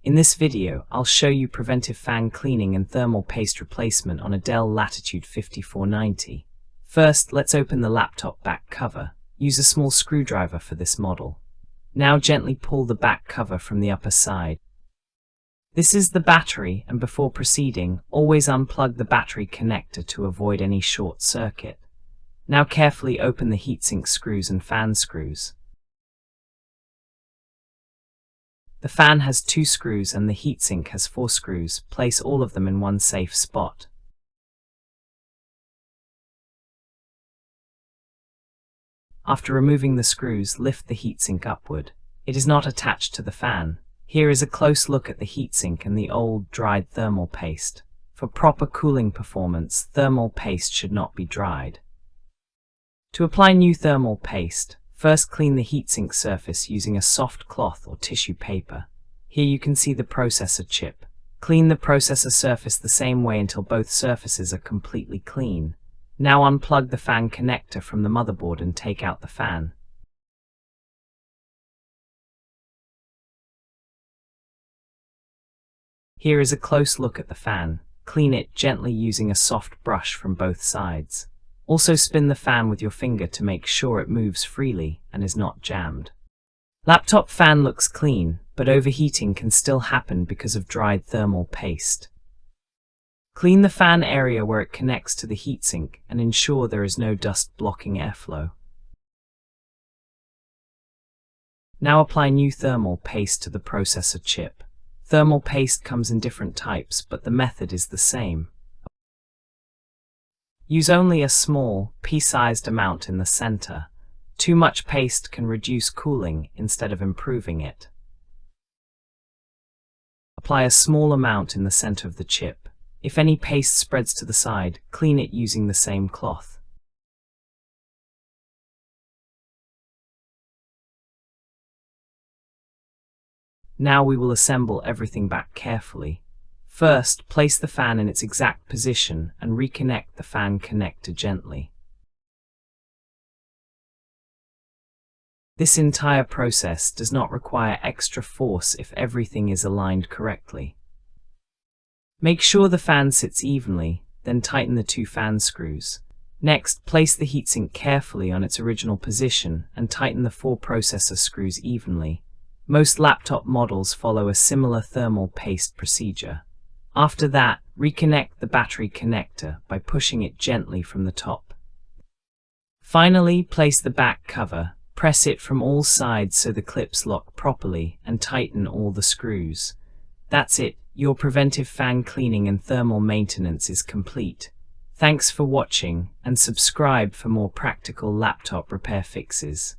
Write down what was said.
In this video, I'll show you preventive fan cleaning and thermal paste replacement on a Dell Latitude 5490. First, let's open the laptop back cover. Use a small screwdriver for this model. Now gently pull the back cover from the upper side. This is the battery, and before proceeding, always unplug the battery connector to avoid any short circuit. Now carefully open the heatsink screws and fan screws. The fan has 2 screws and the heatsink has 4 screws. Place all of them in one safe spot. After removing the screws, lift the heatsink upward. It is not attached to the fan. Here is a close look at the heatsink and the old, dried thermal paste. For proper cooling performance, thermal paste should not be dried. To apply new thermal paste, first clean the heatsink surface using a soft cloth or tissue paper. Here you can see the processor chip. Clean the processor surface the same way until both surfaces are completely clean. Now unplug the fan connector from the motherboard and take out the fan. Here is a close look at the fan. Clean it gently using a soft brush from both sides. Also spin the fan with your finger to make sure it moves freely and is not jammed. Laptop fan looks clean, but overheating can still happen because of dried thermal paste. Clean the fan area where it connects to the heatsink and ensure there is no dust blocking airflow. Now apply new thermal paste to the processor chip. Thermal paste comes in different types, but the method is the same. Use only a small, pea-sized amount in the center. Too much paste can reduce cooling instead of improving it. Apply a small amount in the center of the chip. If any paste spreads to the side, clean it using the same cloth. Now we will assemble everything back carefully. First, place the fan in its exact position and reconnect the fan connector gently. This entire process does not require extra force if everything is aligned correctly. Make sure the fan sits evenly, then tighten the 2 fan screws. Next, place the heatsink carefully on its original position and tighten the 4 processor screws evenly. Most laptop models follow a similar thermal paste procedure. After that, reconnect the battery connector by pushing it gently from the top. Finally, place the back cover. Press it from all sides so the clips lock properly and tighten all the screws. That's it. Your preventive fan cleaning and thermal maintenance is complete. Thanks for watching and subscribe for more practical laptop repair fixes.